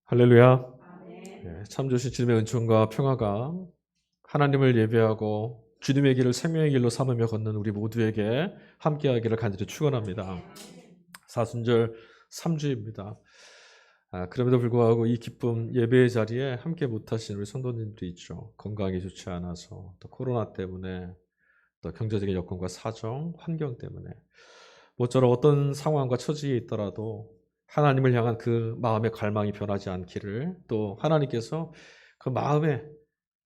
할렐루야. 참 주신 주님의 은총과 평화가 하나님을 예배하고 주님의 길을 생명의 길로 삼으며 걷는 우리 모두에게 함께하기를 간절히 축원합니다. 사순절 3주입니다. 그럼에도 불구하고 이 기쁨 예배의 자리에 함께 못하신 우리 성도님들이 있죠. 건강이 좋지 않아서, 또 코로나 때문에, 또 경제적인 여건과 사정, 환경 때문에 모쪼록 어떤 상황과 처지에 있더라도 하나님을 향한 그 마음의 갈망이 변하지 않기를, 또 하나님께서 그 마음에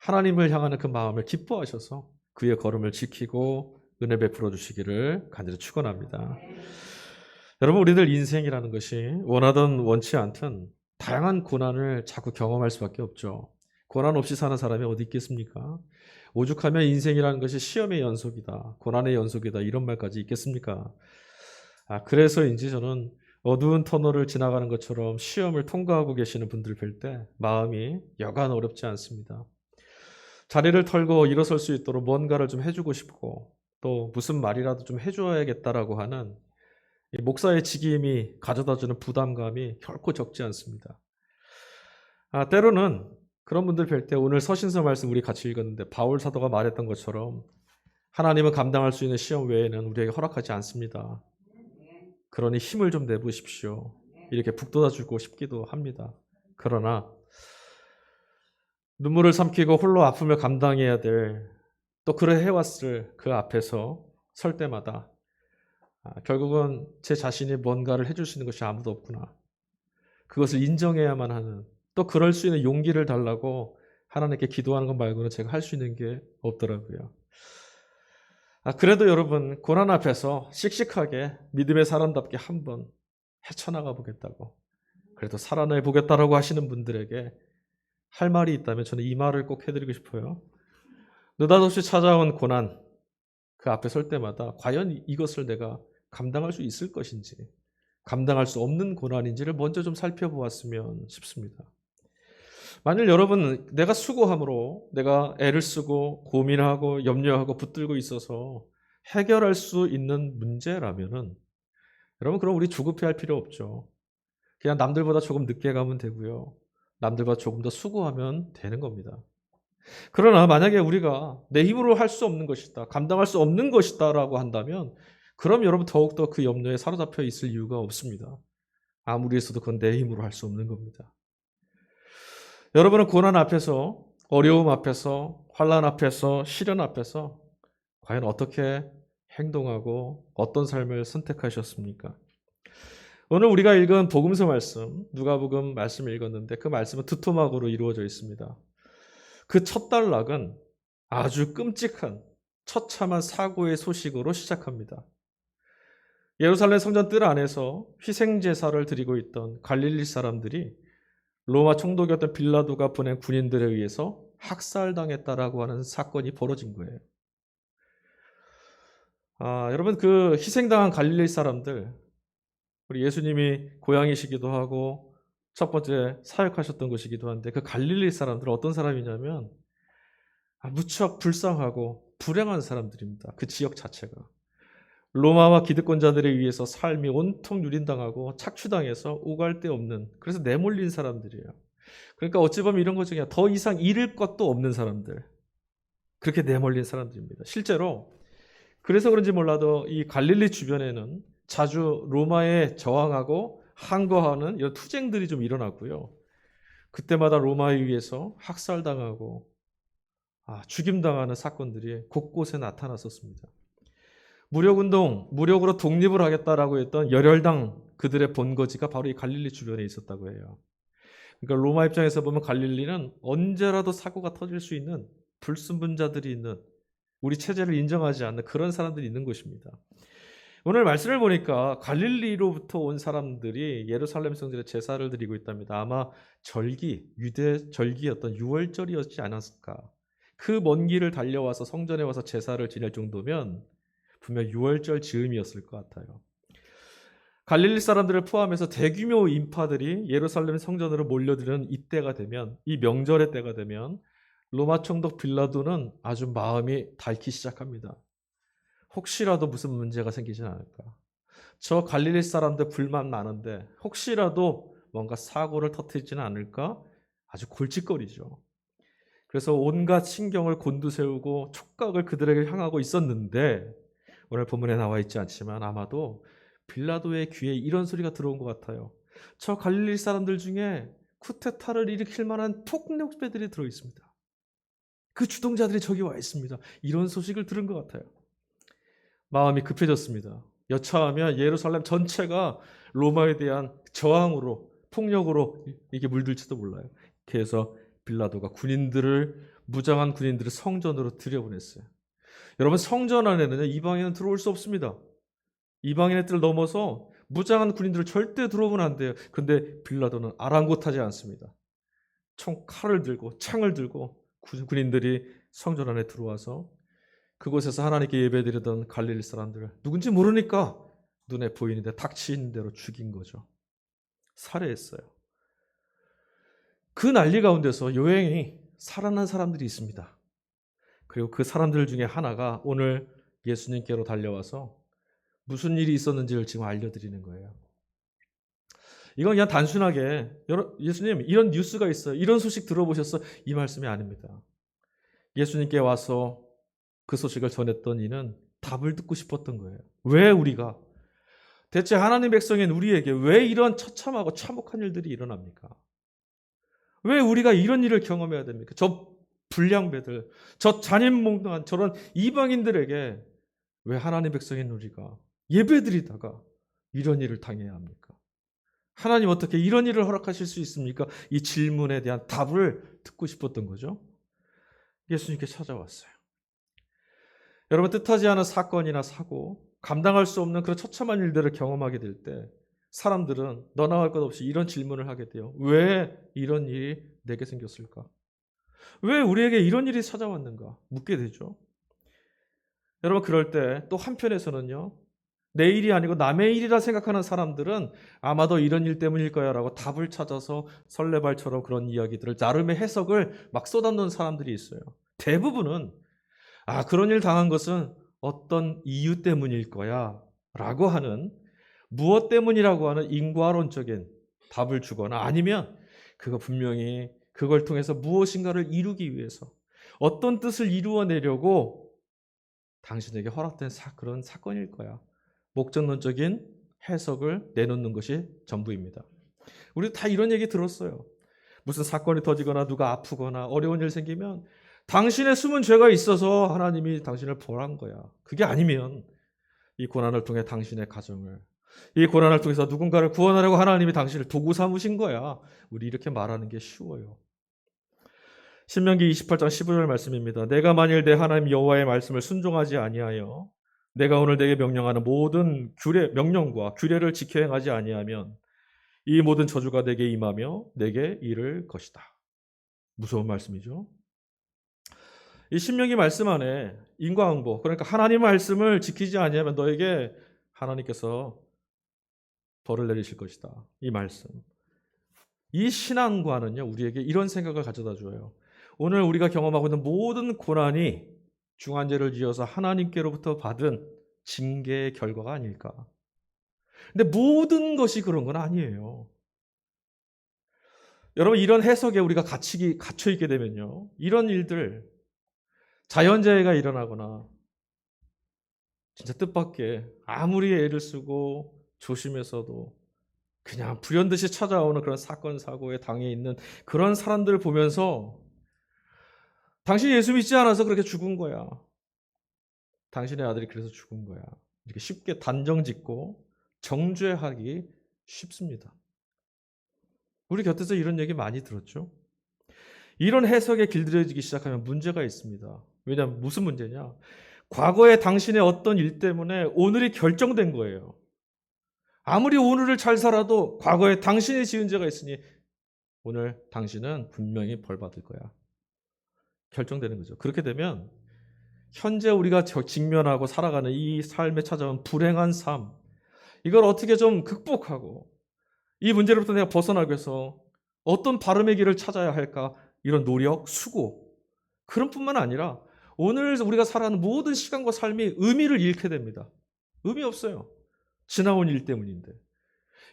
하나님을 향하는 그 마음을 기뻐하셔서 그의 걸음을 지키고 은혜 베풀어 주시기를 간절히 축원합니다. 여러분, 우리들 인생이라는 것이 원하든 원치 않든 다양한 고난을 자꾸 경험할 수밖에 없죠. 고난 없이 사는 사람이 어디 있겠습니까? 오죽하면 인생이라는 것이 시험의 연속이다, 고난의 연속이다, 이런 말까지 있겠습니까? 그래서인지 저는 어두운 터널을 지나가는 것처럼 시험을 통과하고 계시는 분들 뵐 때 마음이 여간 어렵지 않습니다. 자리를 털고 일어설 수 있도록 뭔가를 좀 해주고 싶고, 또 무슨 말이라도 좀 해줘야겠다라고 하는 이 목사의 직임이 가져다주는 부담감이 결코 적지 않습니다. 때로는 그런 분들 뵐 때 오늘 서신서 말씀 우리 같이 읽었는데 바울 사도가 말했던 것처럼 하나님은 감당할 수 있는 시험 외에는 우리에게 허락하지 않습니다. 그러니 힘을 좀 내보십시오. 이렇게 북돋아주고 싶기도 합니다. 그러나 눈물을 삼키고 홀로 아픔을 감당해야 될, 또 그래 해왔을 그 앞에서 설 때마다 결국은 제 자신이 뭔가를 해줄 수 있는 것이 아무도 없구나, 그것을 인정해야만 하는, 또 그럴 수 있는 용기를 달라고 하나님께 기도하는 것 말고는 제가 할 수 있는 게 없더라고요. 그래도 여러분, 고난 앞에서 씩씩하게 믿음의 사람답게 한번 헤쳐나가 보겠다고, 그래도 살아내 보겠다라고 하시는 분들에게 할 말이 있다면 저는 이 말을 꼭 해드리고 싶어요. 느닷없이 찾아온 고난, 그 앞에 설 때마다 과연 이것을 내가 감당할 수 있을 것인지, 감당할 수 없는 고난인지를 먼저 좀 살펴보았으면 싶습니다. 만일 여러분, 내가 수고함으로 내가 애를 쓰고 고민하고 염려하고 붙들고 있어서 해결할 수 있는 문제라면은 여러분, 그럼 우리 조급해할 필요 없죠. 그냥 남들보다 조금 늦게 가면 되고요, 남들보다 조금 더 수고하면 되는 겁니다. 그러나 만약에 우리가 내 힘으로 할 수 없는 것이다, 감당할 수 없는 것이다 라고 한다면, 그럼 여러분 더욱더 그 염려에 사로잡혀 있을 이유가 없습니다. 아무리 했어도 그건 내 힘으로 할 수 없는 겁니다. 여러분은 고난 앞에서, 어려움 앞에서, 환난 앞에서, 시련 앞에서 과연 어떻게 행동하고 어떤 삶을 선택하셨습니까? 오늘 우리가 읽은 복음서 말씀, 누가복음 말씀을 읽었는데 그 말씀은 두 토막으로 이루어져 있습니다. 그 첫 단락은 아주 끔찍한 처참한 사고의 소식으로 시작합니다. 예루살렘 성전 뜰 안에서 희생제사를 드리고 있던 갈릴리 사람들이 로마 총독이었던 빌라도가 보낸 군인들에 의해서 학살당했다라고 하는 사건이 벌어진 거예요. 여러분, 그 희생당한 갈릴리 사람들, 우리 예수님이 고향이시기도 하고 첫 번째 사역하셨던 곳이기도 한데, 그 갈릴리 사람들은 어떤 사람이냐면 무척 불쌍하고 불행한 사람들입니다. 그 지역 자체가 로마와 기득권자들에 의해서 삶이 온통 유린당하고 착취당해서 오갈 데 없는, 그래서 내몰린 사람들이에요. 그러니까 어찌 보면 이런 것 중에 더 이상 잃을 것도 없는 사람들, 그렇게 내몰린 사람들입니다. 실제로 그래서 그런지 몰라도 이 갈릴리 주변에는 자주 로마에 저항하고 항거하는 이런 투쟁들이 좀 일어났고요, 그때마다 로마에 의해서 학살당하고 죽임당하는 사건들이 곳곳에 나타났었습니다. 무력운동, 무력으로 독립을 하겠다라고 했던 열혈당, 그들의 본거지가 바로 이 갈릴리 주변에 있었다고 해요. 그러니까 로마 입장에서 보면 갈릴리는 언제라도 사고가 터질 수 있는 불순분자들이 있는, 우리 체제를 인정하지 않는 그런 사람들이 있는 곳입니다. 오늘 말씀을 보니까 갈릴리로부터 온 사람들이 예루살렘 성전에 제사를 드리고 있답니다. 아마 유대 절기였던 유월절이었지 않았을까. 그 먼 길을 달려와서 성전에 와서 제사를 지낼 정도면 분명 유월절 즈음이었을 것 같아요. 갈릴리 사람들을 포함해서 대규모 인파들이 예루살렘 성전으로 몰려드는 이때가 되면, 이 명절의 때가 되면 로마 총독 빌라도는 아주 마음이 닳기 시작합니다. 혹시라도 무슨 문제가 생기진 않을까. 저 갈릴리 사람들 불만 많은데 혹시라도 뭔가 사고를 터뜨리지는 않을까 아주 골칫거리죠. 그래서 온갖 신경을 곤두세우고 촉각을 그들에게 향하고 있었는데 오늘 본문에 나와 있지 않지만 아마도 빌라도의 귀에 이런 소리가 들어온 것 같아요. 저 갈릴리 사람들 중에 쿠데타를 일으킬 만한 폭력배들이 들어 있습니다. 그 주동자들이 저기 와 있습니다. 이런 소식을 들은 것 같아요. 마음이 급해졌습니다. 여차하면 예루살렘 전체가 로마에 대한 저항으로 폭력으로 이게 물들지도 몰라요. 그래서 빌라도가 무장한 군인들을 성전으로 들여보냈어요. 여러분, 성전 안에는 이방인은 들어올 수 없습니다. 이방인의 뜰을 넘어서 무장한 군인들을 절대 들어오면 안 돼요. 근데 빌라도는 아랑곳하지 않습니다. 칼을 들고 창을 들고 군인들이 성전 안에 들어와서 그곳에서 하나님께 예배드리던 갈릴리 사람들을 누군지 모르니까 눈에 보이는데 닥치는 대로 죽인 거죠. 살해했어요. 그 난리 가운데서 요행히 살아난 사람들이 있습니다. 그리고 그 사람들 중에 하나가 오늘 예수님께로 달려와서 무슨 일이 있었는지를 지금 알려드리는 거예요. 이건 그냥 단순하게 예수님 이런 뉴스가 있어요. 이런 소식 들어보셨어? 이 말씀이 아닙니다. 예수님께 와서 그 소식을 전했던 이는 답을 듣고 싶었던 거예요. 왜 우리가 대체 하나님 백성인 우리에게 왜 이런 처참하고 참혹한 일들이 일어납니까? 왜 우리가 이런 일을 경험해야 됩니까? 저 불량배들, 저 잔인몽둥한 저런 이방인들에게 왜 하나님 백성인 우리가 예배드리다가 이런 일을 당해야 합니까? 하나님 어떻게 이런 일을 허락하실 수 있습니까? 이 질문에 대한 답을 듣고 싶었던 거죠. 예수님께 찾아왔어요. 여러분, 뜻하지 않은 사건이나 사고, 감당할 수 없는 그런 처참한 일들을 경험하게 될 때 사람들은 너나 할 것 없이 이런 질문을 하게 돼요. 왜 이런 일이 내게 생겼을까? 왜 우리에게 이런 일이 찾아왔는가? 묻게 되죠. 여러분, 그럴 때 또 한편에서는요. 내 일이 아니고 남의 일이라 생각하는 사람들은 아마도 이런 일 때문일 거야 라고 답을 찾아서 설레발처럼 그런 이야기들을 나름의 해석을 막 쏟아놓는 사람들이 있어요. 대부분은 그런 일 당한 것은 어떤 이유 때문일 거야 라고 하는 무엇 때문이라고 하는 인과론적인 답을 주거나 아니면 그거 분명히 그걸 통해서 무엇인가를 이루기 위해서 어떤 뜻을 이루어내려고 당신에게 허락된 그런 사건일 거야. 목적론적인 해석을 내놓는 것이 전부입니다. 우리 다 이런 얘기 들었어요. 무슨 사건이 터지거나 누가 아프거나 어려운 일 생기면 당신의 숨은 죄가 있어서 하나님이 당신을 벌한 거야. 그게 아니면 이 고난을 통해 당신의 가정을, 이 고난을 통해서 누군가를 구원하려고 하나님이 당신을 도구 삼으신 거야. 우리 이렇게 말하는 게 쉬워요. 신명기 28장 15절 말씀입니다. 내가 만일 내 하나님 여호와의 말씀을 순종하지 아니하여 내가 오늘 내게 명령하는 모든 명령과 규례를 지켜 행하지 아니하면 이 모든 저주가 내게 임하며 내게 이를 것이다. 무서운 말씀이죠. 이 신명기 말씀 안에 인과응보, 그러니까 하나님 말씀을 지키지 아니하면 너에게 하나님께서 벌을 내리실 것이다. 이 말씀. 이 신앙과는요, 우리에게 이런 생각을 가져다 줘요. 오늘 우리가 경험하고 있는 모든 고난이 중한죄를 지어서 하나님께로부터 받은 징계의 결과가 아닐까. 근데 모든 것이 그런 건 아니에요. 여러분, 이런 해석에 우리가 갇혀 있게 되면요, 이런 일들, 자연재해가 일어나거나 진짜 뜻밖의 아무리 애를 쓰고 조심해서도 그냥 불현듯이 찾아오는 그런 사건 사고에 당해 있는 그런 사람들을 보면서 당신이 예수 믿지 않아서 그렇게 죽은 거야. 당신의 아들이 그래서 죽은 거야. 이렇게 쉽게 단정짓고 정죄하기 쉽습니다. 우리 곁에서 이런 얘기 많이 들었죠. 이런 해석에 길들여지기 시작하면 문제가 있습니다. 왜냐하면 무슨 문제냐? 과거에 당신의 어떤 일 때문에 오늘이 결정된 거예요. 아무리 오늘을 잘 살아도 과거에 당신이 지은 죄가 있으니 오늘 당신은 분명히 벌 받을 거야. 결정되는 거죠. 그렇게 되면 현재 우리가 직면하고 살아가는 이 삶에 찾아온 불행한 삶, 이걸 어떻게 좀 극복하고 이 문제로부터 내가 벗어나기 위해서 어떤 바름의 길을 찾아야 할까, 이런 노력, 수고, 그런 뿐만 아니라 오늘 우리가 살아가는 모든 시간과 삶이 의미를 잃게 됩니다. 의미 없어요. 지나온 일 때문인데.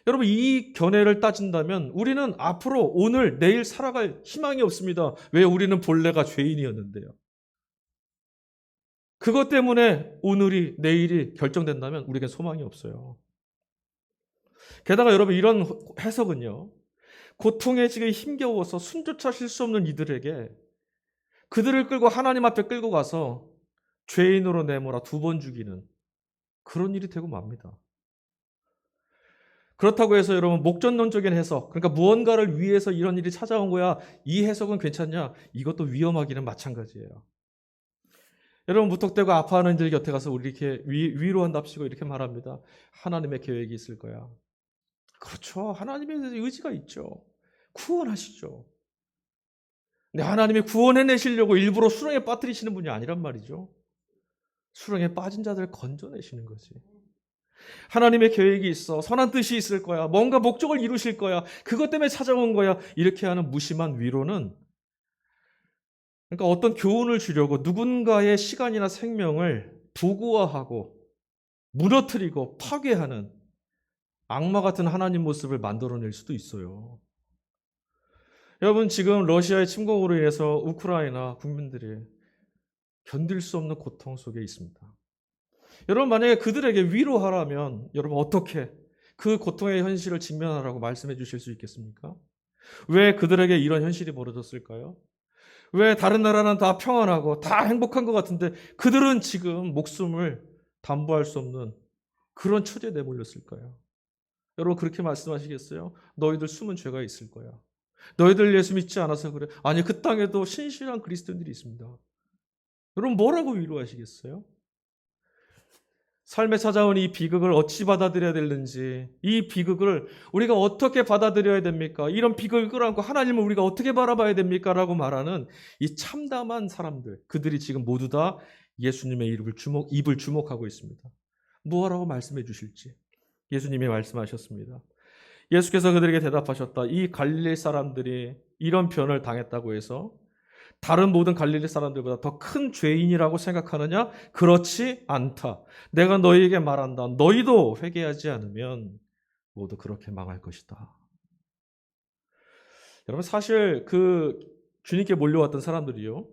여러분, 이 견해를 따진다면 우리는 앞으로 오늘 내일 살아갈 희망이 없습니다. 왜? 우리는 본래가 죄인이었는데요. 그것 때문에 오늘이 내일이 결정된다면 우리에게 소망이 없어요. 게다가 여러분, 이런 해석은요, 고통에 지금 힘겨워서 숨조차 쉴 수 없는 이들에게 그들을 끌고 하나님 앞에 끌고 가서 죄인으로 내몰아 2번 죽이는 그런 일이 되고 맙니다. 그렇다고 해서 여러분, 목전론적인 해석, 그러니까 무언가를 위해서 이런 일이 찾아온 거야, 이 해석은 괜찮냐? 이것도 위험하기는 마찬가지예요. 여러분, 무턱대고 아파하는 이들 곁에 가서 우리 이렇게 위로한답시고 이렇게 말합니다. 하나님의 계획이 있을 거야. 그렇죠. 하나님의 의지가 있죠. 구원하시죠. 근데 하나님이 구원해내시려고 일부러 수렁에 빠뜨리시는 분이 아니란 말이죠. 수렁에 빠진 자들을 건져내시는 거지. 하나님의 계획이 있어. 선한 뜻이 있을 거야. 뭔가 목적을 이루실 거야. 그것 때문에 찾아온 거야. 이렇게 하는 무심한 위로는, 그러니까 어떤 교훈을 주려고 누군가의 시간이나 생명을 도구화하고 무너뜨리고 파괴하는 악마 같은 하나님 모습을 만들어낼 수도 있어요. 여러분, 지금 러시아의 침공으로 인해서 우크라이나 국민들이 견딜 수 없는 고통 속에 있습니다. 여러분, 만약에 그들에게 위로하라면 여러분 어떻게 그 고통의 현실을 직면하라고 말씀해 주실 수 있겠습니까? 왜 그들에게 이런 현실이 벌어졌을까요? 왜 다른 나라는 다 평안하고 다 행복한 것 같은데 그들은 지금 목숨을 담보할 수 없는 그런 처지에 내몰렸을까요? 여러분, 그렇게 말씀하시겠어요? 너희들 숨은 죄가 있을 거야. 너희들 예수 믿지 않아서 그래. 아니, 그 땅에도 신실한 그리스도인들이 있습니다. 여러분, 뭐라고 위로하시겠어요? 삶에 찾아온 이 비극을 어찌 받아들여야 되는지, 이 비극을 우리가 어떻게 받아들여야 됩니까? 이런 비극을 끌어안고 하나님을 우리가 어떻게 바라봐야 됩니까? 라고 말하는 이 참담한 사람들, 그들이 지금 모두 다 예수님의 입을 주목하고 있습니다. 무엇라고 말씀해 주실지 예수님이 말씀하셨습니다. 예수께서 그들에게 대답하셨다. 이 갈릴리 사람들이 이런 변을 당했다고 해서 다른 모든 갈릴리 사람들보다 더 큰 죄인이라고 생각하느냐? 그렇지 않다. 내가 너희에게 말한다. 너희도 회개하지 않으면 모두 그렇게 망할 것이다. 여러분, 사실 그 주님께 몰려왔던 사람들이요,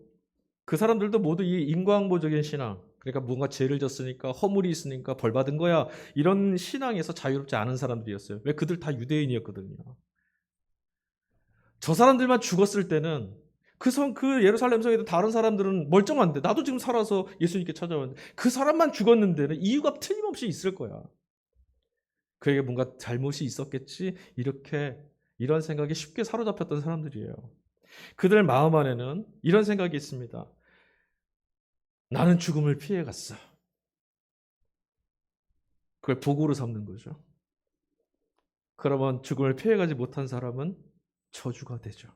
그 사람들도 모두 이 인과응보적인 신앙, 그러니까 뭔가 죄를 졌으니까 허물이 있으니까 벌 받은 거야, 이런 신앙에서 자유롭지 않은 사람들이었어요. 왜? 그들 다 유대인이었거든요. 저 사람들만 죽었을 때는 그 예루살렘 성에도 다른 사람들은 멀쩡한데, 나도 지금 살아서 예수님께 찾아왔는데 그 사람만 죽었는 데는 이유가 틀림없이 있을 거야. 그에게 뭔가 잘못이 있었겠지, 이런 생각이 쉽게 사로잡혔던 사람들이에요. 그들 마음 안에는 이런 생각이 있습니다. 나는 죽음을 피해갔어. 그걸 보고로 삼는 거죠. 그러면 죽음을 피해가지 못한 사람은 저주가 되죠.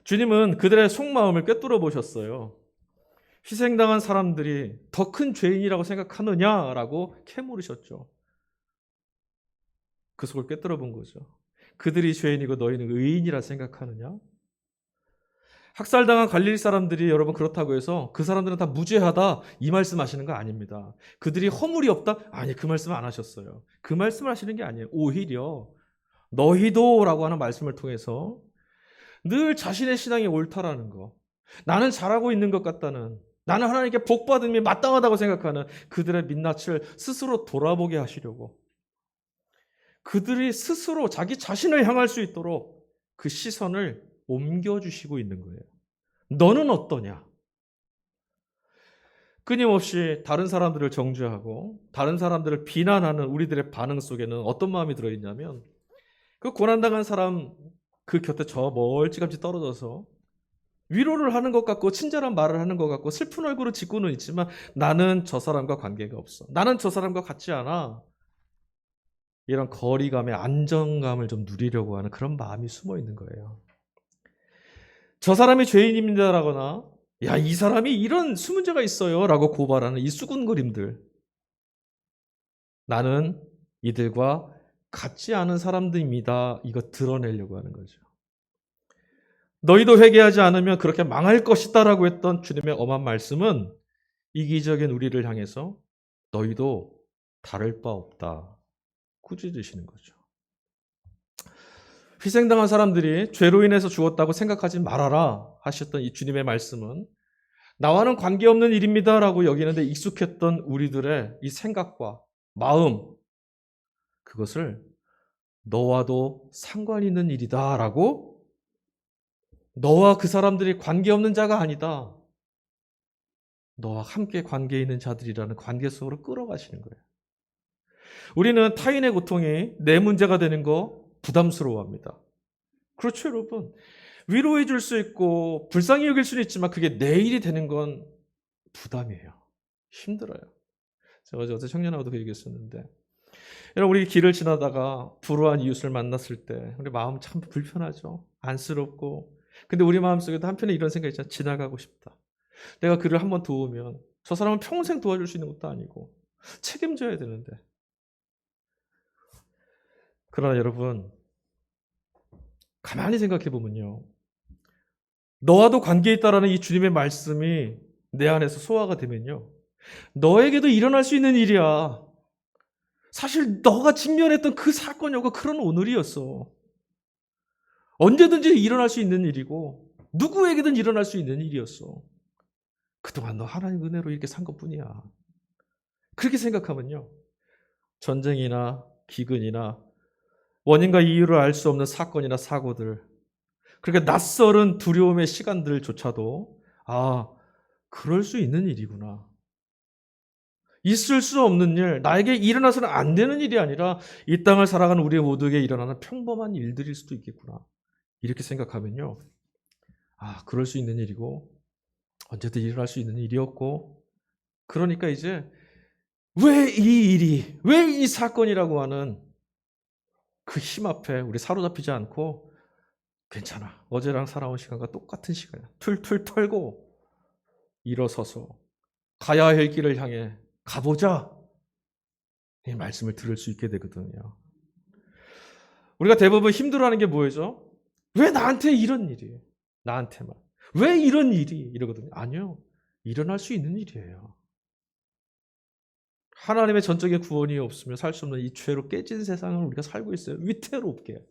주님은 그들의 속마음을 꿰뚫어 보셨어요. 희생당한 사람들이 더 큰 죄인이라고 생각하느냐라고 캐물으셨죠. 그 속을 꿰뚫어 본 거죠. 그들이 죄인이고 너희는 의인이라 생각하느냐? 학살당한 갈릴리 사람들이 여러분 그렇다고 해서 그 사람들은 다 무죄하다, 이 말씀하시는 거 아닙니다. 그들이 허물이 없다? 아니, 그 말씀 안 하셨어요. 그 말씀을 하시는 게 아니에요. 오히려 너희도라고 하는 말씀을 통해서 늘 자신의 신앙이 옳다라는 거, 나는 잘하고 있는 것 같다는, 나는 하나님께 복받음이 마땅하다고 생각하는 그들의 민낯을 스스로 돌아보게 하시려고, 그들이 스스로 자기 자신을 향할 수 있도록 그 시선을 옮겨주시고 있는 거예요. 너는 어떠냐? 끊임없이 다른 사람들을 정죄하고 다른 사람들을 비난하는 우리들의 반응 속에는 어떤 마음이 들어있냐면, 그 고난당한 사람 그 곁에 저 멀찌감치 떨어져서 위로를 하는 것 같고 친절한 말을 하는 것 같고 슬픈 얼굴을 짓고는 있지만 나는 저 사람과 관계가 없어. 나는 저 사람과 같지 않아. 이런 거리감의 안정감을 좀 누리려고 하는 그런 마음이 숨어 있는 거예요. 저 사람이 죄인입니다라거나 야, 이 사람이 이런 수문제가 있어요 라고 고발하는 이 수군거림들, 나는 이들과 같지 않은 사람들입니다, 이거 드러내려고 하는 거죠. 너희도 회개하지 않으면 그렇게 망할 것이다 라고 했던 주님의 엄한 말씀은 이기적인 우리를 향해서 너희도 다를 바 없다, 꾸짖으시는 거죠. 희생당한 사람들이 죄로 인해서 죽었다고 생각하지 말아라 하셨던 이 주님의 말씀은 나와는 관계없는 일입니다라고 여기는데 익숙했던 우리들의 이 생각과 마음, 그것을 너와도 상관 있는 일이다라고, 너와 그 사람들이 관계없는 자가 아니다, 너와 함께 관계 있는 자들이라는 관계 속으로 끌어가시는 거예요. 우리는 타인의 고통이 내 문제가 되는 거 부담스러워합니다. 그렇죠, 여러분. 위로해 줄 수 있고 불쌍히 여길 수는 있지만 그게 내 일이 되는 건 부담이에요. 힘들어요. 제가 어제 청년하고도 그 얘기했었는데, 여러분, 우리 길을 지나다가 불우한 이웃을 만났을 때 우리 마음 참 불편하죠. 안쓰럽고. 근데 우리 마음속에도 한편에 이런 생각이 있잖아요. 지나가고 싶다. 내가 그를 한번 도우면 저 사람은 평생 도와줄 수 있는 것도 아니고 책임져야 되는데. 그러나 여러분, 가만히 생각해 보면요, 너와도 관계 있다라는 이 주님의 말씀이 내 안에서 소화가 되면요, 너에게도 일어날 수 있는 일이야. 사실 너가 직면했던 그 사건이고 그런 오늘이었어. 언제든지 일어날 수 있는 일이고 누구에게든 일어날 수 있는 일이었어. 그동안 너 하나님 은혜로 이렇게 산 것뿐이야. 그렇게 생각하면요, 전쟁이나 기근이나 원인과 이유를 알 수 없는 사건이나 사고들, 그렇게 낯설은 두려움의 시간들조차도 그럴 수 있는 일이구나. 있을 수 없는 일, 나에게 일어나서는 안 되는 일이 아니라 이 땅을 살아가는 우리 모두에게 일어나는 평범한 일들일 수도 있겠구나. 이렇게 생각하면요, 그럴 수 있는 일이고 언제든 일어날 수 있는 일이었고, 그러니까 이제 왜 이 사건이라고 하는 그 힘 앞에 우리 사로잡히지 않고, 괜찮아, 어제랑 살아온 시간과 똑같은 시간이야, 툴툴 털고 일어서서 가야 할 길을 향해 가보자, 이 말씀을 들을 수 있게 되거든요. 우리가 대부분 힘들어하는 게 뭐죠? 왜 나한테 이런 일이, 나한테만 왜 이런 일이, 이러거든요. 아니요, 일어날 수 있는 일이에요. 하나님의 전적인 구원이 없으면 살 수 없는 이 죄로 깨진 세상을 우리가 살고 있어요. 위태롭게.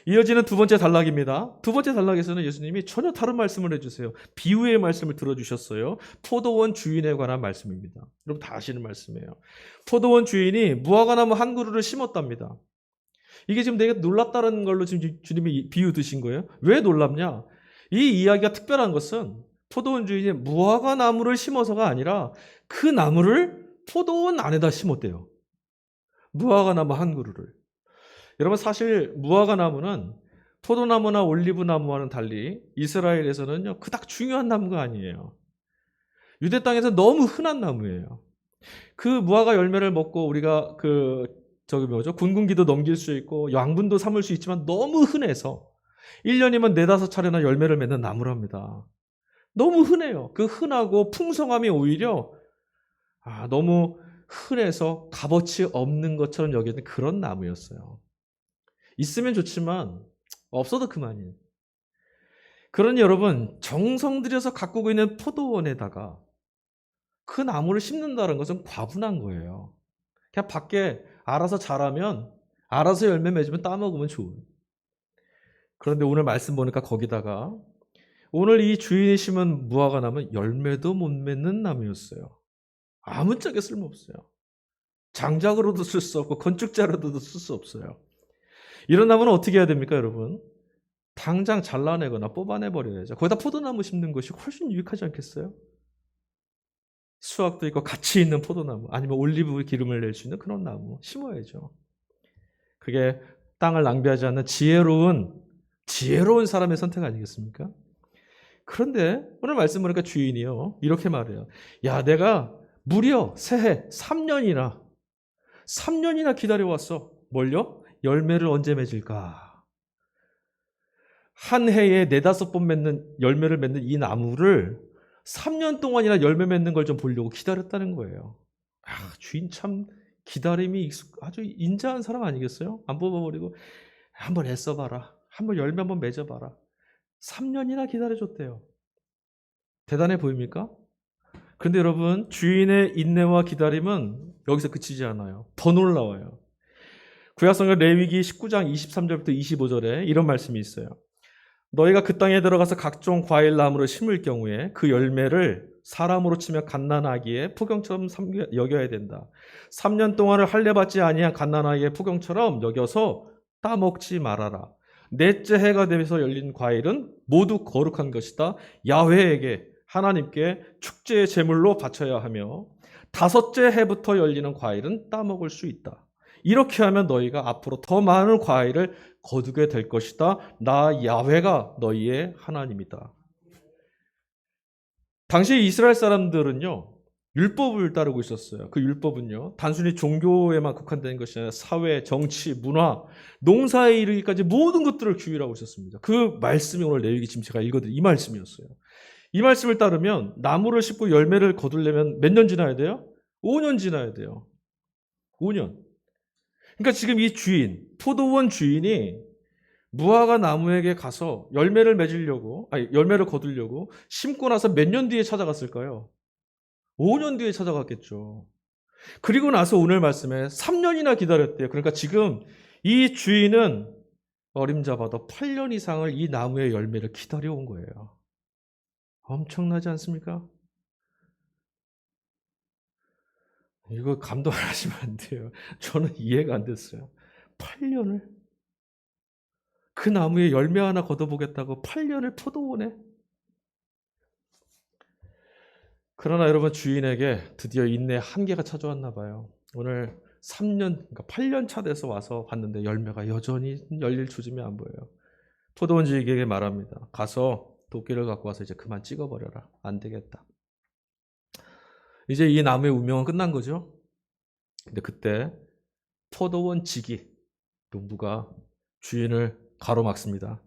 이어지는 두 번째 단락입니다. 두 번째 단락에서는 예수님이 전혀 다른 말씀을 해주세요. 비유의 말씀을 들어주셨어요. 포도원 주인에 관한 말씀입니다. 여러분 다 아시는 말씀이에요. 포도원 주인이 무화과나무 한 그루를 심었답니다. 이게 지금 되게 놀랍다는 걸로 지금 주님이 비유 드신 거예요. 왜 놀랍냐? 이 이야기가 특별한 것은 포도원 주인이 무화과나무를 심어서가 아니라 그 나무를 포도원 안에다 심었대요. 무화과나무 한 그루를. 여러분, 사실 무화과나무는 포도나무나 올리브나무와는 달리 이스라엘에서는요, 그닥 중요한 나무가 아니에요. 유대 땅에서 너무 흔한 나무예요. 그 무화과 열매를 먹고 우리가 굶군기도 넘길 수 있고 양분도 삼을 수 있지만 너무 흔해서 1년이면 4-5차례나 열매를 맺는 나무랍니다. 너무 흔해요. 그 흔하고 풍성함이 오히려 너무 흔해서 값어치 없는 것처럼 여기는 그런 나무였어요. 있으면 좋지만 없어도 그만이에요. 그러니 여러분, 정성 들여서 가꾸고 있는 포도원에다가 그 나무를 심는다는 것은 과분한 거예요. 그냥 밖에 알아서 자라면, 알아서 열매 맺으면 따먹으면 좋은. 그런데 오늘 말씀 보니까 거기다가 오늘 이 주인이 심은 무화과 나무는 열매도 못 맺는 나무였어요. 아무짝에 쓸모없어요. 장작으로도 쓸 수 없고 건축자로도 쓸 수 없어요. 이런 나무는 어떻게 해야 됩니까, 여러분? 당장 잘라내거나 뽑아내버려야죠. 거기다 포도나무 심는 것이 훨씬 유익하지 않겠어요? 수확도 있고 가치 있는 포도나무, 아니면 올리브 기름을 낼 수 있는 그런 나무 심어야죠. 그게 땅을 낭비하지 않는 지혜로운 사람의 선택 아니겠습니까? 그런데 오늘 말씀 보니까 주인이요, 이렇게 말해요. 야, 내가 무려 새해 3년이나 기다려왔어. 뭘요? 열매를 언제 맺을까? 한 해에 4-5번 열매를 맺는 이 나무를 3년 동안이나 열매 맺는 걸 좀 보려고 기다렸다는 거예요. 주인 참 기다림이 아주 인자한 사람 아니겠어요? 안 뽑아버리고 한번 애써봐라, 한번 열매 한번 맺어봐라. 3년이나 기다려줬대요. 대단해 보입니까? 그런데 여러분, 주인의 인내와 기다림은 여기서 그치지 않아요. 더 놀라워요. 구약성경 레위기 19장 23절부터 25절에 이런 말씀이 있어요. 너희가 그 땅에 들어가서 각종 과일 나무를 심을 경우에 그 열매를 사람으로 치면 갓난아기의 포경처럼 여겨야 된다. 3년 동안을 할례받지 아니한 갓난아기의 포경처럼 여겨서 따먹지 말아라. 넷째 해가 되면서 열린 과일은 모두 거룩한 것이다. 야훼에게 하나님께 축제의 제물로 바쳐야 하며 다섯째 해부터 열리는 과일은 따먹을 수 있다. 이렇게 하면 너희가 앞으로 더 많은 과일을 거두게 될 것이다. 나 야훼가 너희의 하나님이다. 당시 이스라엘 사람들은요, 율법을 따르고 있었어요. 그 율법은요, 단순히 종교에만 국한된 것이 아니라 사회, 정치, 문화, 농사에 이르기까지 모든 것들을 규율하고 있었습니다. 그 말씀이 오늘 레위기 지금 제가 읽어드린 이 말씀이었어요. 이 말씀을 따르면 나무를 심고 열매를 거두려면 몇 년 지나야 돼요? 5년 지나야 돼요. 5년. 그러니까 지금 이 주인, 포도원 주인이 무화과 나무에게 가서 열매를 열매를 거두려고 심고 나서 몇 년 뒤에 찾아갔을까요? 5년 뒤에 찾아갔겠죠. 그리고 나서 오늘 말씀에 3년이나 기다렸대요. 그러니까 지금 이 주인은 어림잡아도 8년 이상을 이 나무의 열매를 기다려온 거예요. 엄청나지 않습니까? 이거 감동 안 하시면 안 돼요. 저는 이해가 안 됐어요. 8년을? 그 나무에 열매 하나 걷어보겠다고 8년을 포도원에? 그러나 여러분 주인에게 드디어 인내의 한계가 찾아왔나 봐요. 오늘 3년, 그러니까 8년 차 돼서 와서 봤는데 열매가 여전히 열릴 조짐이 안 보여요. 포도원 주인에게 말합니다. 가서 도끼를 갖고 와서 이제 그만 찍어버려라. 안 되겠다. 이제 이 나무의 운명은 끝난 거죠. 근데 그때 포도원 지기 농부가 주인을 가로막습니다.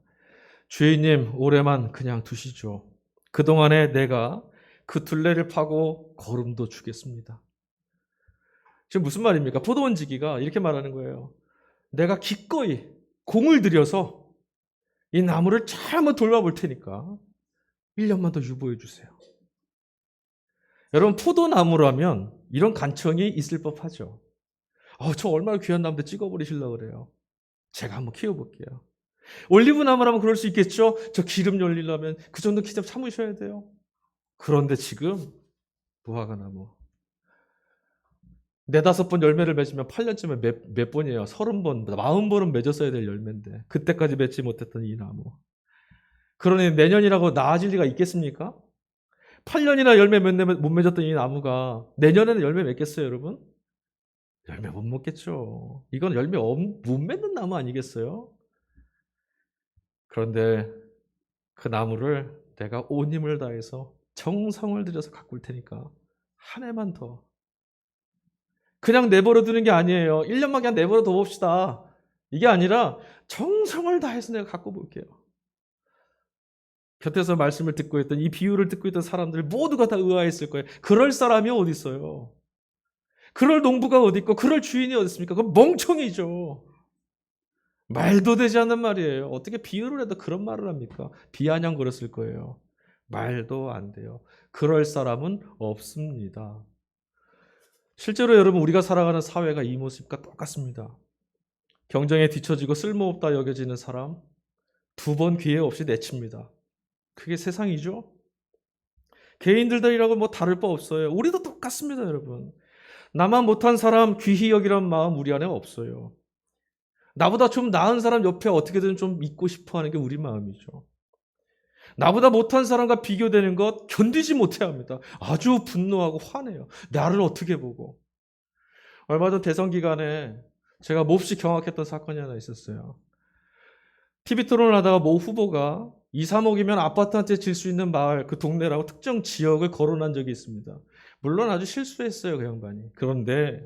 주인님, 올해만 그냥 두시죠. 그동안에 내가 그 둘레를 파고 거름도 주겠습니다. 지금 무슨 말입니까? 포도원 지기가 이렇게 말하는 거예요. 내가 기꺼이 공을 들여서 이 나무를 잘 한번 돌봐볼 테니까 1년만 더 유보해 주세요. 여러분, 포도나무라면 이런 간청이 있을 법하죠. 저 얼마나 귀한 나무인데 찍어버리시려고 그래요. 제가 한번 키워볼게요. 올리브 나무라면 그럴 수 있겠죠. 저 기름 열리려면 그 정도 기름 참으셔야 돼요. 그런데 지금 무화과 나무 4-5번 열매를 맺으면 8년쯤에 몇 번이에요? 30번, 40번은 맺었어야 될 열매인데 그때까지 맺지 못했던 이 나무. 그러니 내년이라고 나아질 리가 있겠습니까? 8년이나 열매 못 맺었던 이 나무가 내년에는 열매 맺겠어요, 여러분? 열매 못 먹겠죠. 이건 열매 못 맺는 나무 아니겠어요? 그런데 그 나무를 내가 온 힘을 다해서 정성을 들여서 가꿀 테니까 한 해만 더. 그냥 내버려 두는 게 아니에요. 1년만 그냥 내버려 둬 봅시다. 이게 아니라 정성을 다해서 내가 갖고 볼게요. 곁에서 말씀을 듣고 있던 이 비유를 듣고 있던 사람들 모두가 다 의아했을 거예요. 그럴 사람이 어디 있어요? 그럴 농부가 어디 있고 그럴 주인이 어디 있습니까? 그건 멍청이죠. 말도 되지 않는 말이에요. 어떻게 비유를 해도 그런 말을 합니까? 비아냥거렸을 거예요. 말도 안 돼요. 그럴 사람은 없습니다. 실제로 여러분 우리가 살아가는 사회가 이 모습과 똑같습니다. 경쟁에 뒤처지고 쓸모없다 여겨지는 사람 2번 기회 없이 내칩니다. 그게 세상이죠. 개인들이라고 뭐 다를 바 없어요. 우리도 똑같습니다, 여러분. 나만 못한 사람 귀히 여기란 마음 우리 안에 없어요. 나보다 좀 나은 사람 옆에 어떻게든 좀 있고 싶어 하는 게 우리 마음이죠. 나보다 못한 사람과 비교되는 것 견디지 못해 합니다. 아주 분노하고 화내요. 나를 어떻게 보고. 얼마 전 대선 기간에 제가 몹시 경악했던 사건이 하나 있었어요. TV 토론을 하다가 모 후보가 2, 3억이면 아파트 한 채 질 수 있는 마을, 그 동네라고 특정 지역을 거론한 적이 있습니다. 물론 아주 실수했어요, 그 양반이. 그런데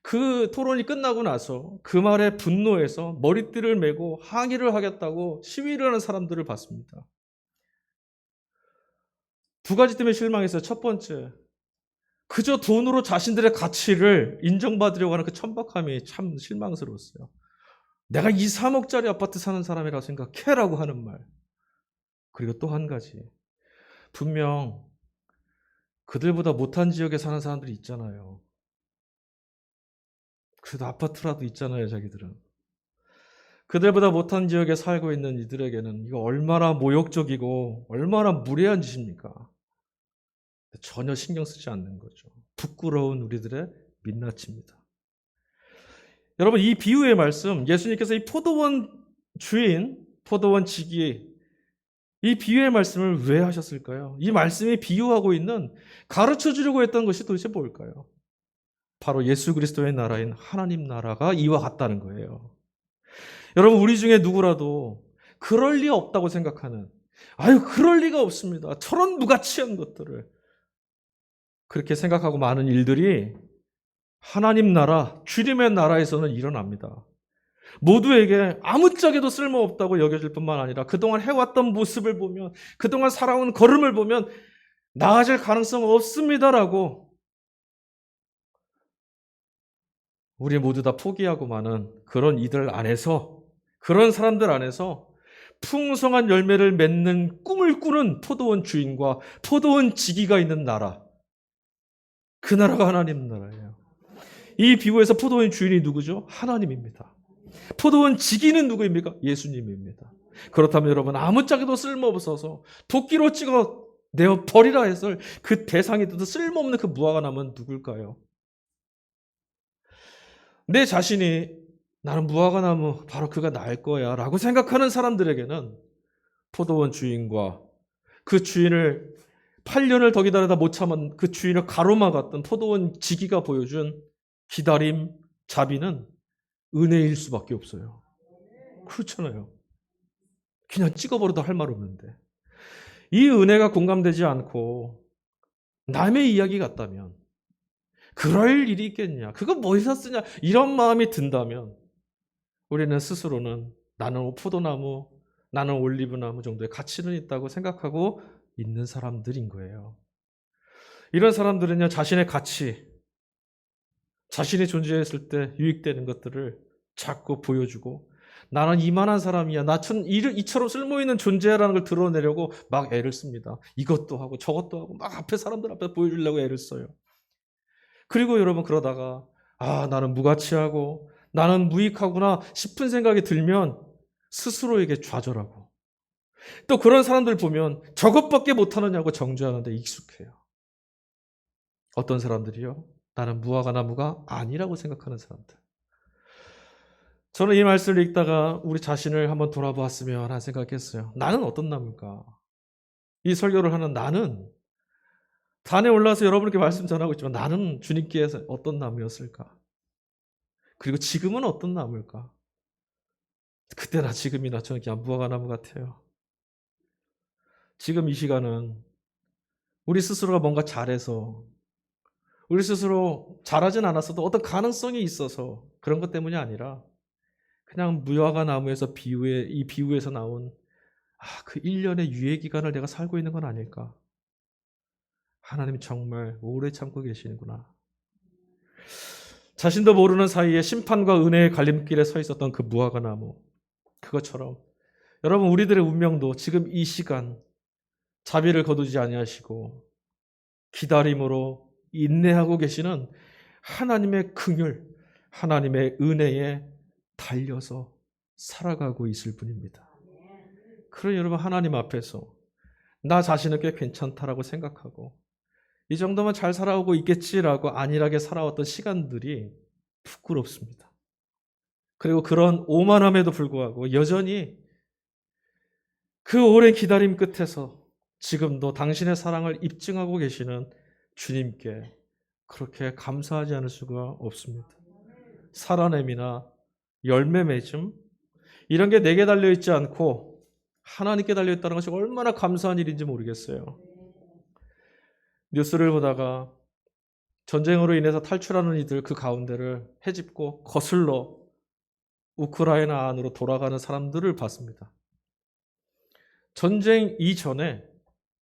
그 토론이 끝나고 나서 그 말에 분노해서 머리띠를 메고 항의를 하겠다고 시위를 하는 사람들을 봤습니다. 2가지 때문에 실망했어요. 첫 번째, 그저 돈으로 자신들의 가치를 인정받으려고 하는 그 천박함이 참 실망스러웠어요. 내가 2, 3억짜리 아파트 사는 사람이라고 생각해라고 하는 말. 그리고 또 한 가지, 분명 그들보다 못한 지역에 사는 사람들이 있잖아요. 그래도 아파트라도 있잖아요, 자기들은. 그들보다 못한 지역에 살고 있는 이들에게는 이거 얼마나 모욕적이고 얼마나 무례한 짓입니까? 전혀 신경 쓰지 않는 거죠. 부끄러운 우리들의 민낯입니다. 여러분, 이 비유의 말씀, 예수님께서 이 포도원 주인, 포도원 지기, 이 비유의 말씀을 왜 하셨을까요? 이 말씀이 비유하고 있는, 가르쳐 주려고 했던 것이 도대체 뭘까요? 바로 예수 그리스도의 나라인 하나님 나라가 이와 같다는 거예요. 여러분, 우리 중에 누구라도 그럴 리 없다고 생각하는, 아유, 그럴 리가 없습니다, 저런 무가치한 것들을 그렇게 생각하고 많은 일들이 하나님 나라, 주님의 나라에서는 일어납니다. 모두에게 아무짝에도 쓸모없다고 여겨질 뿐만 아니라 그동안 해왔던 모습을 보면, 그동안 살아온 걸음을 보면 나아질 가능성 없습니다라고 우리 모두 다 포기하고 마는 그런 이들 안에서, 그런 사람들 안에서 풍성한 열매를 맺는 꿈을 꾸는 포도원 주인과 포도원 지기가 있는 나라, 그 나라가 하나님 나라예요. 이 비유에서 포도원 주인이 누구죠? 하나님입니다. 포도원 지기는 누구입니까? 예수님입니다. 그렇다면 여러분, 아무짝에도 쓸모없어서 도끼로 찍어 내어 버리라 했을 그 대상이 또 쓸모없는 그 무화과 나무는 누굴까요? 내 자신이 나는 무화과 나무 바로 그가 나을 거야 라고 생각하는 사람들에게는 포도원 주인과 그 주인을 8년을 더 기다리다 못 참은 그 주인을 가로막았던 포도원 지기가 보여준 기다림, 자비는 은혜일 수밖에 없어요. 그렇잖아요. 그냥 찍어버려도 할 말 없는데. 이 은혜가 공감되지 않고 남의 이야기 같다면, 그럴 일이 있겠냐, 그거 뭐해서 쓰냐, 이런 마음이 든다면 우리는 스스로는 나는 포도나무, 나는 올리브나무 정도의 가치는 있다고 생각하고 있는 사람들인 거예요. 이런 사람들은요, 자신의 가치, 자신이 존재했을 때 유익되는 것들을 자꾸 보여주고, 나는 이만한 사람이야, 이처럼 쓸모있는 존재라는 걸 드러내려고 막 애를 씁니다. 이것도 하고 저것도 하고 막 앞에 사람들 앞에 보여주려고 애를 써요. 그리고 여러분, 그러다가 나는 무가치하고 나는 무익하구나 싶은 생각이 들면 스스로에게 좌절하고, 또 그런 사람들 보면 저것밖에 못하느냐고 정죄하는데 익숙해요. 어떤 사람들이요? 나는 무화과 나무가 아니라고 생각하는 사람들. 저는 이 말씀을 읽다가 우리 자신을 한번 돌아보았으면 하는 생각했어요. 나는 어떤 나무일까? 이 설교를 하는 나는 단에 올라서 여러분께 말씀 전하고 있지만, 나는 주님께서 어떤 나무였을까? 그리고 지금은 어떤 나무일까? 그때나 지금이나 저는 그냥 무화과 나무 같아요. 지금 이 시간은 우리 스스로가 뭔가 잘해서, 우리 스스로 잘하진 않았어도 어떤 가능성이 있어서 그런 것 때문이 아니라, 그냥 무화과 나무에서 이 비유에서 나온 그 1년의 유예 기간을 내가 살고 있는 건 아닐까? 하나님 정말 오래 참고 계시는구나. 자신도 모르는 사이에 심판과 은혜의 갈림길에 서 있었던 그 무화과 나무, 그것처럼 여러분, 우리들의 운명도 지금 이 시간 자비를 거두지 아니하시고 기다림으로 인내하고 계시는 하나님의 긍휼, 하나님의 은혜에 달려서 살아가고 있을 뿐입니다. 그러니 여러분, 하나님 앞에서 나 자신은 꽤 괜찮다라고 생각하고 이 정도면 잘 살아오고 있겠지라고 안일하게 살아왔던 시간들이 부끄럽습니다. 그리고 그런 오만함에도 불구하고 여전히 그 오랜 기다림 끝에서 지금도 당신의 사랑을 입증하고 계시는 주님께 그렇게 감사하지 않을 수가 없습니다. 살아냄이나 열매 맺음, 이런 게 내게 달려있지 않고 하나님께 달려있다는 것이 얼마나 감사한 일인지 모르겠어요. 뉴스를 보다가 전쟁으로 인해서 탈출하는 이들 그 가운데를 헤집고 거슬러 우크라이나 안으로 돌아가는 사람들을 봤습니다. 전쟁 이전에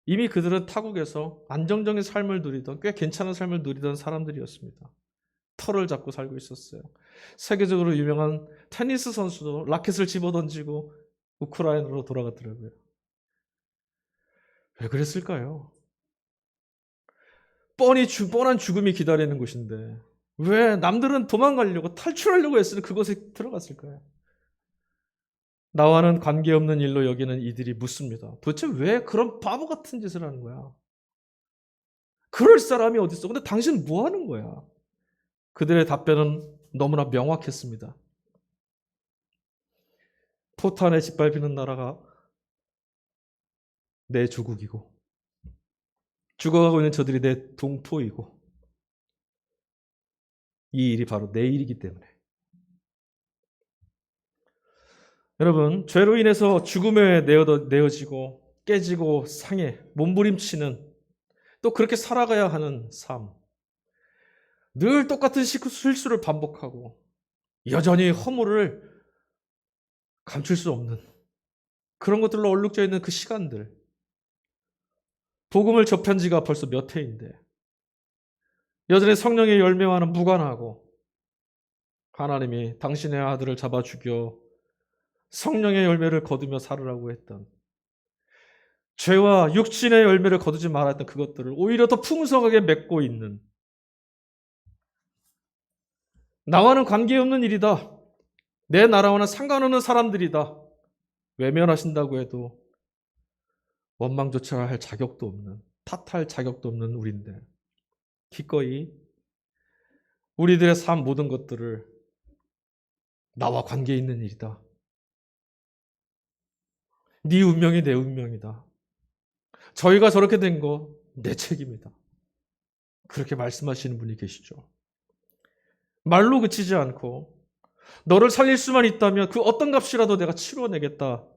이미 그들은 타국에서 안정적인 삶을 누리던, 꽤 괜찮은 삶을 누리던 사람들이었습니다. 털을 잡고 살고 있었어요. 세계적으로 유명한 테니스 선수도 라켓을 집어던지고 우크라이나로 돌아갔더라고요. 왜 그랬을까요? 뻔한 죽음이 기다리는 곳인데 왜 남들은 도망가려고 탈출하려고 했으니 그곳에 들어갔을까요? 나와는 관계없는 일로 여기는 이들이 묻습니다. 도대체 왜 그런 바보 같은 짓을 하는 거야? 그럴 사람이 어디 있어? 근데 당신 뭐 하는 거야? 그들의 답변은 너무나 명확했습니다. 포탄에 짓밟히는 나라가 내 조국이고 죽어가고 있는 저들이 내 동포이고 이 일이 바로 내 일이기 때문에. 여러분, 죄로 인해서 죽음에 내어지고 깨지고 상해 몸부림치는, 또 그렇게 살아가야 하는 삶, 늘 똑같은 실수를 반복하고 여전히 허물을 감출 수 없는 그런 것들로 얼룩져 있는 그 시간들, 복음을 접한 지가 벌써 몇 해인데 여전히 성령의 열매와는 무관하고 하나님이 당신의 아들을 잡아 죽여 성령의 열매를 거두며 살으라고 했던, 죄와 육신의 열매를 거두지 말아야 했던 그것들을 오히려 더 풍성하게 맺고 있는, 나와는 관계없는 일이다, 내 나라와는 상관없는 사람들이다, 외면하신다고 해도 원망조차 할 자격도 없는, 탓할 자격도 없는 우리인데 기꺼이 우리들의 삶 모든 것들을 나와 관계 있는 일이다, 네 운명이 내 운명이다, 저희가 저렇게 된 거 내 책임이다, 그렇게 말씀하시는 분이 계시죠. 말로 그치지 않고 너를 살릴 수만 있다면 그 어떤 값이라도 내가 치러내겠다,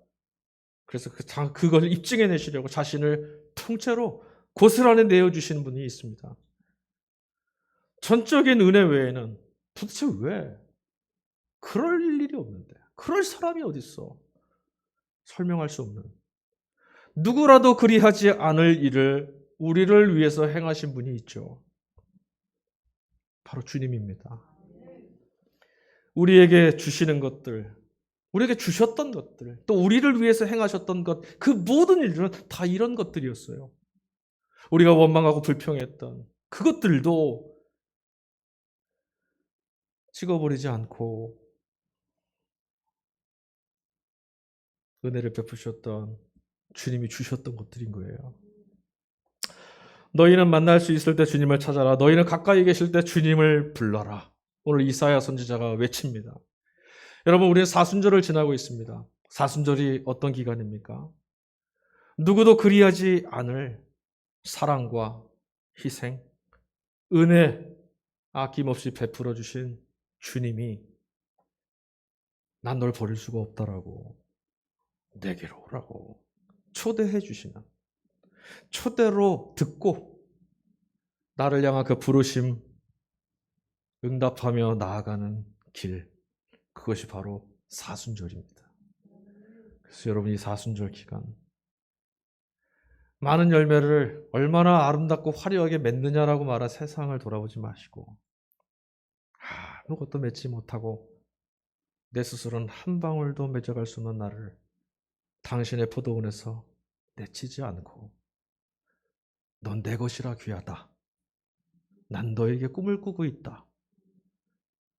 그래서 그걸 입증해내시려고 자신을 통째로 고스란히 내어주시는 분이 있습니다. 전적인 은혜 외에는 도대체 왜 그럴 일이 없는데, 그럴 사람이 어디 있어? 설명할 수 없는, 누구라도 그리하지 않을 일을 우리를 위해서 행하신 분이 있죠. 바로 주님입니다. 우리에게 주시는 것들, 우리에게 주셨던 것들, 또 우리를 위해서 행하셨던 것, 그 모든 일들은 다 이런 것들이었어요. 우리가 원망하고 불평했던 그것들도 찍어버리지 않고 은혜를 베푸셨던 주님이 주셨던 것들인 거예요. 너희는 만날 수 있을 때 주님을 찾아라. 너희는 가까이 계실 때 주님을 불러라. 오늘 이사야 선지자가 외칩니다. 여러분, 우리는 사순절을 지나고 있습니다. 사순절이 어떤 기간입니까? 누구도 그리하지 않을 사랑과 희생, 은혜 아낌없이 베풀어 주신 주님이 난 널 버릴 수가 없다라고, 내게로 오라고 초대해 주시는, 초대로 듣고 나를 향한 그 부르심 응답하며 나아가는 길, 그것이 바로 사순절입니다. 그래서 여러분, 이 사순절 기간 많은 열매를 얼마나 아름답고 화려하게 맺느냐라고 말한 세상을 돌아보지 마시고 아무것도 맺지 못하고 내 스스로는 한 방울도 맺어갈 수 없는 나를 당신의 포도원에서 내치지 않고 넌 내 것이라 귀하다, 난 너에게 꿈을 꾸고 있다,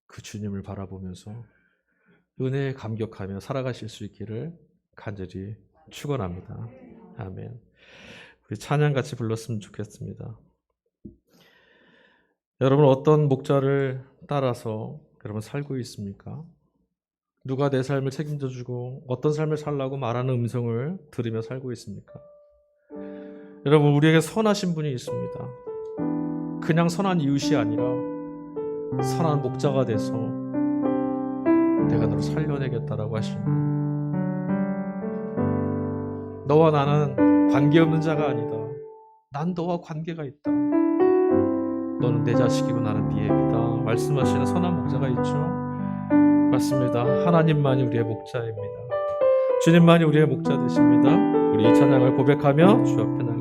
그 주님을 바라보면서 은혜에 감격하며 살아가실 수 있기를 간절히 축원합니다. 아멘. 우리 찬양 같이 불렀으면 좋겠습니다. 여러분, 어떤 목자를 따라서 여러분 살고 있습니까? 누가 내 삶을 책임져주고 어떤 삶을 살라고 말하는 음성을 들으며 살고 있습니까? 여러분, 우리에게 선하신 분이 있습니다. 그냥 선한 이웃이 아니라 선한 목자가 돼서 내가 너를 살려내겠다라고 하시는, 너와 나는 관계없는 자가 아니다, 난 너와 관계가 있다, 너는 내 자식이고 나는 네 애기다 말씀하시는 선한 목자가 있죠. 맞습니다. 하나님만이 우리의 목자입니다. 주님만이 우리의 목자 되십니다. 우리 이 찬양을 고백하며 주 앞에 나가